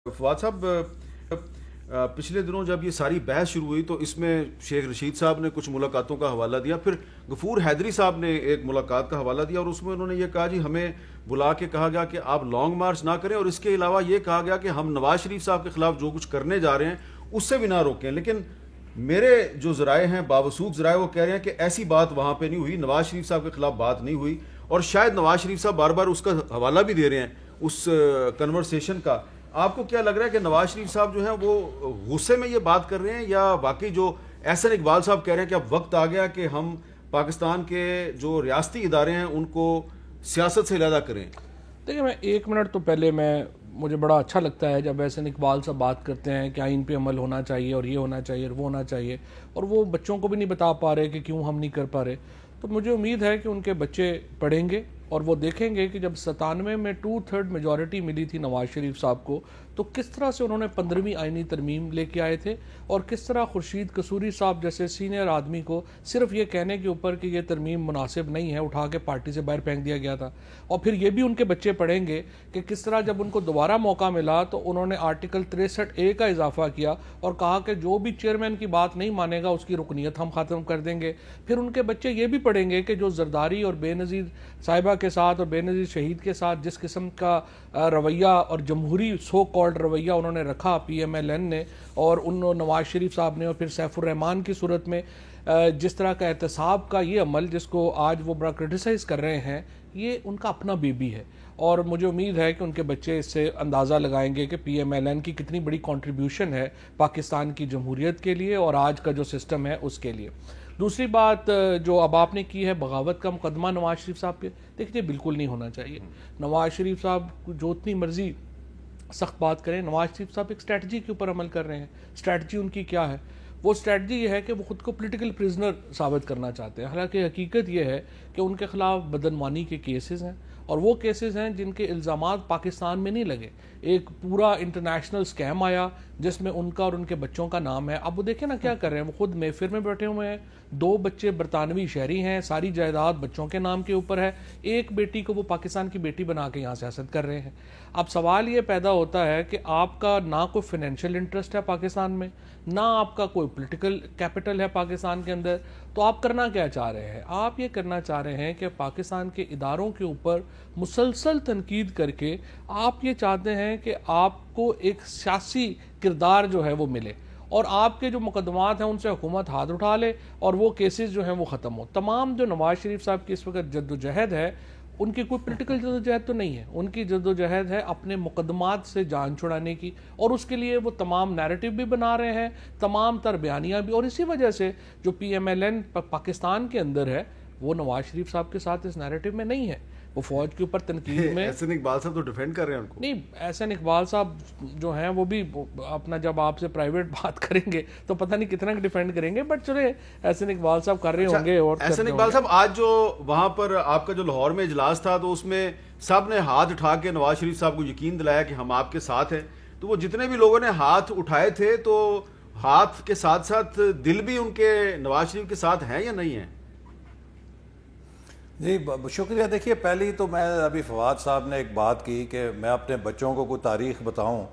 فواد صاحب، پچھلے دنوں جب یہ ساری بحث شروع ہوئی تو اس میں شیخ رشید صاحب نے کچھ ملاقاتوں کا حوالہ دیا، پھر غفور حیدری صاحب نے ایک ملاقات کا حوالہ دیا اور اس میں انہوں نے یہ کہا جی ہمیں بلا کے کہا گیا کہ آپ لانگ مارچ نہ کریں، اور اس کے علاوہ یہ کہا گیا کہ ہم نواز شریف صاحب کے خلاف جو کچھ کرنے جا رہے ہیں اس سے بھی نہ روکیں. لیکن میرے جو ذرائع ہیں، باوثوق ذرائع، وہ کہہ رہے ہیں کہ ایسی بات وہاں پہ نہیں ہوئی، نواز شریف صاحب کے خلاف بات نہیں ہوئی، اور شاید نواز شریف صاحب بار بار اس کا حوالہ بھی دے رہے ہیں اس کنورسیشن کا. آپ کو کیا لگ رہا ہے کہ نواز شریف صاحب جو ہیں وہ غصے میں یہ بات کر رہے ہیں، یا واقعی جو احسن اقبال صاحب کہہ رہے ہیں کہ اب وقت آ گیا کہ ہم پاکستان کے جو ریاستی ادارے ہیں ان کو سیاست سے علیحدہ کریں؟ دیکھیں، میں ایک منٹ تو پہلے مجھے بڑا اچھا لگتا ہے جب احسن اقبال صاحب بات کرتے ہیں کہ آئین پہ عمل ہونا چاہیے اور یہ ہونا چاہیے اور وہ ہونا چاہیے، اور وہ بچوں کو بھی نہیں بتا پا رہے کہ کیوں ہم نہیں کر پا رہے. تو مجھے امید ہے کہ ان کے بچے پڑھیں گے اور وہ دیکھیں گے کہ جب 97 میں 2/3 میجورٹی ملی تھی نواز شریف صاحب کو، تو کس طرح سے انہوں نے 15ویں آئینی ترمیم لے کے آئے تھے، اور کس طرح خورشید قصوری صاحب جیسے سینئر آدمی کو صرف یہ کہنے کے اوپر کہ یہ ترمیم مناسب نہیں ہے اٹھا کے پارٹی سے باہر پھینک دیا گیا تھا. اور پھر یہ بھی ان کے بچے پڑھیں گے کہ کس طرح جب ان کو دوبارہ موقع ملا تو انہوں نے آرٹیکل 63A کا اضافہ کیا اور کہا کہ جو بھی چیئرمین کی بات نہیں مانے گا اس کی رکنیت ہم ختم کر دیں گے. پھر ان کے بچے یہ بھی پڑھیں گے کہ جو زرداری اور بے نظیر صاحبہ کے ساتھ اور بے نظیر شہید کے ساتھ جس قسم کا رویہ اور جمہوری سو کالڈ رویہ انہوں نے رکھا PMLN نے، اور نواز شریف صاحب نے، اور پھر سیف الرحمان کی صورت میں جس طرح کا احتساب کا یہ عمل جس کو آج وہ بڑا کرٹیسائز کر رہے ہیں، یہ ان کا اپنا بیبی ہے. اور مجھے امید ہے کہ ان کے بچے اس سے اندازہ لگائیں گے کہ PMLN کی کتنی بڑی کنٹریبیوشن ہے پاکستان کی جمہوریت کے لیے اور آج کا جو سسٹم ہے اس کے لیے. دوسری بات جو اب آپ نے کی ہے بغاوت کا مقدمہ نواز شریف صاحب پہ، دیکھیے بالکل نہیں ہونا چاہیے. نواز شریف صاحب جو اتنی مرضی سخت بات کریں، نواز شریف صاحب ایک اسٹریٹجی کے اوپر عمل کر رہے ہیں. اسٹریٹجی ان کی کیا ہے؟ وہ اسٹریٹجی یہ ہے کہ وہ خود کو پولیٹیکل پریزنر ثابت کرنا چاہتے ہیں، حالانکہ حقیقت یہ ہے کہ ان کے خلاف بدعنوانی کے کیسز ہیں، اور وہ کیسز ہیں جن کے الزامات پاکستان میں نہیں لگے. ایک پورا انٹرنیشنل سکیم آیا جس میں ان کا اور ان کے بچوں کا نام ہے. اب وہ دیکھیں نا کیا کر رہے ہیں، وہ خود میفیر میں بیٹھے ہوئے ہیں، 2 بچے برطانوی شہری ہیں، ساری جائیداد بچوں کے نام کے اوپر ہے، ایک بیٹی کو وہ پاکستان کی بیٹی بنا کے یہاں سیاست کر رہے ہیں. اب سوال یہ پیدا ہوتا ہے کہ آپ کا نہ کوئی فائنینشیل انٹرسٹ ہے پاکستان میں، نہ آپ کا کوئی پولیٹیکل کیپٹل ہے پاکستان کے اندر، تو آپ کرنا کیا چاہ رہے ہیں؟ آپ یہ کرنا چاہ رہے ہیں کہ پاکستان کے اداروں کے اوپر مسلسل تنقید کر کے آپ یہ چاہتے ہیں کہ آپ کو ایک سیاسی کردار جو ہے وہ ملے، اور آپ کے جو مقدمات ہیں ان سے حکومت ہاتھ اٹھا لے اور وہ کیسز جو ہیں وہ ختم ہو. تمام جو نواز شریف صاحب کی اس وقت جد و جہد ہے، ان کی کوئی پولیٹیکل جد و جہد تو نہیں ہے، ان کی جد و جہد ہے اپنے مقدمات سے جان چھڑانے کی، اور اس کے لیے وہ تمام نیریٹو بھی بنا رہے ہیں، تمام تر بیانیاں بھی. اور اسی وجہ سے جو PMLN پاکستان کے اندر ہے وہ نواز شریف صاحب کے ساتھ اس نیریٹو میں نہیں ہے. وہ فوج کے اوپر تنقید میں احسن اقبال صاحب تو ڈیفینڈ کر رہے ہیں ان کو. نہیں، احسن اقبال صاحب جو ہیں وہ بھی اپنا جب آپ سے پرائیویٹ بات کریں گے تو پتہ نہیں کتنا ڈیفینڈ کریں گے، بٹ چلے احسن اقبال صاحب کر رہے ہوں گے. اور احسن اقبال صاحب، آج جو وہاں پر آپ کا جو لاہور میں اجلاس تھا تو اس میں سب نے ہاتھ اٹھا کے نواز شریف صاحب کو یقین دلایا کہ ہم آپ کے ساتھ ہیں. تو وہ جتنے بھی لوگوں نے ہاتھ اٹھائے تھے تو ہاتھ کے ساتھ ساتھ دل بھی ان کے نواز شریف کے ساتھ ہیں یا نہیں ہیں؟ جی شکریہ. دیکھیے، پہلی تو میں ابھی فواد صاحب نے ایک بات کی کہ میں اپنے بچوں کو کوئی تاریخ بتاؤں.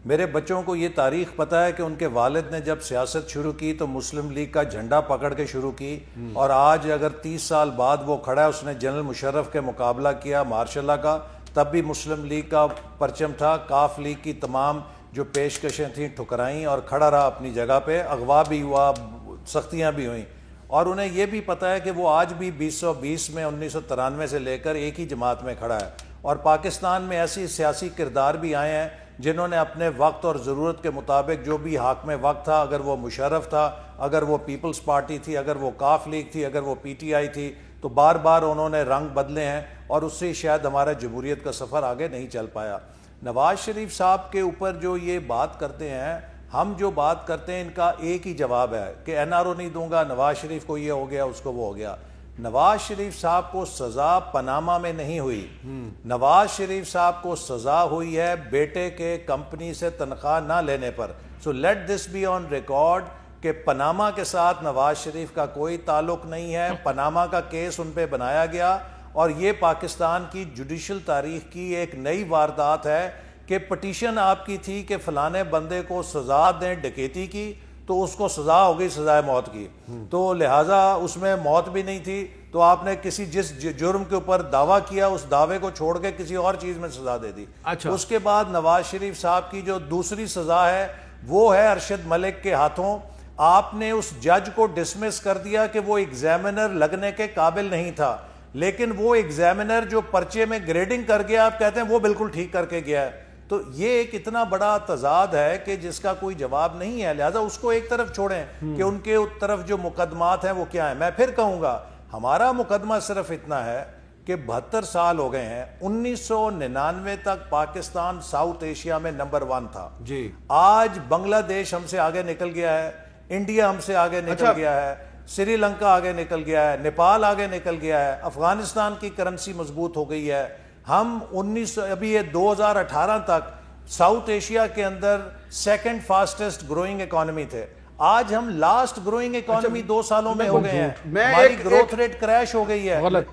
میرے بچوں کو یہ تاریخ پتہ ہے کہ ان کے والد نے جب سیاست شروع کی تو مسلم لیگ کا جھنڈا پکڑ کے شروع کی، اور آج اگر 30 سال بعد وہ کھڑا ہے، اس نے جنرل مشرف کے مقابلہ کیا مارشاء اللہ کا، تب بھی مسلم لیگ کا پرچم تھا. کاف لیگ کی تمام جو پیشکشیں تھیں ٹھکرائیں اور کھڑا رہا اپنی جگہ پہ. اغوا بھی ہوا، سختیاں بھی ہوئیں، اور انہیں یہ بھی پتہ ہے کہ وہ آج بھی 2020 میں 1993 سے لے کر ایک ہی جماعت میں کھڑا ہے. اور پاکستان میں ایسی سیاسی کردار بھی آئے ہیں جنہوں نے اپنے وقت اور ضرورت کے مطابق جو بھی حاکم وقت تھا، اگر وہ مشرف تھا، اگر وہ پیپلز پارٹی تھی، اگر وہ کاف لیگ تھی، اگر وہ PTI تھی، تو بار بار انہوں نے رنگ بدلے ہیں، اور اس سے شاید ہمارا جمہوریت کا سفر آگے نہیں چل پایا. نواز شریف صاحب کے اوپر جو یہ بات کرتے ہیں، ہم جو بات کرتے ہیں ان کا ایک ہی جواب ہے کہ NRO نہیں دوں گا، نواز شریف کو یہ ہو گیا، اس کو وہ ہو گیا. نواز شریف صاحب کو سزا پاناما میں نہیں ہوئی، نواز شریف صاحب کو سزا ہوئی ہے بیٹے کے کمپنی سے تنخواہ نہ لینے پر. So let this be on record کہ پاناما کے ساتھ نواز شریف کا کوئی تعلق نہیں ہے. پاناما کا کیس ان پہ بنایا گیا، اور یہ پاکستان کی جوڈیشل تاریخ کی ایک نئی واردات ہے کہ پٹیشن آپ کی تھی کہ فلانے بندے کو سزا دیں ڈکیتی کی، تو اس کو سزا ہو گئی سزائے موت کی، تو لہٰذا اس میں موت بھی نہیں تھی، تو آپ نے کسی جس جرم کے اوپر دعویٰ کیا اس دعوے کو چھوڑ کے کسی اور چیز میں سزا دے دی۔ اس کے بعد نواز شریف صاحب کی جو دوسری سزا ہے وہ ہے ارشد ملک کے ہاتھوں، آپ نے اس جج کو ڈسمس کر دیا کہ وہ ایگزامینر لگنے کے قابل نہیں تھا، لیکن وہ ایگزامینر جو پرچے میں گریڈنگ کر گیا آپ کہتے ہیں وہ بالکل ٹھیک کر کے گیا ہے۔ تو یہ ایک اتنا بڑا تضاد ہے کہ جس کا کوئی جواب نہیں ہے، لہذا اس کو ایک طرف چھوڑیں کہ ان کے طرف جو مقدمات ہیں وہ کیا ہیں۔ میں پھر کہوں گا ہمارا مقدمہ صرف اتنا ہے کہ 72 سال ہو گئے ہیں، 1999 تک پاکستان ساؤتھ ایشیا میں نمبر 1 تھا، جی آج بنگلہ دیش ہم سے آگے نکل گیا ہے، انڈیا ہم سے آگے نکل گیا ہے، سری لنکا آگے نکل گیا ہے، نیپال آگے نکل گیا ہے، افغانستان کی کرنسی مضبوط ہو گئی ہے، ہم 2018 تک ساؤتھ ایشیا کے اندر سیکنڈ فاسٹسٹ گروئنگ اکانومی تھے، آج ہم لاسٹ گروئنگ اکانومی 2 سالوں میں ہو گئے ہیں، ہماری گروتھ ریٹ کریش ہو گئی ہے۔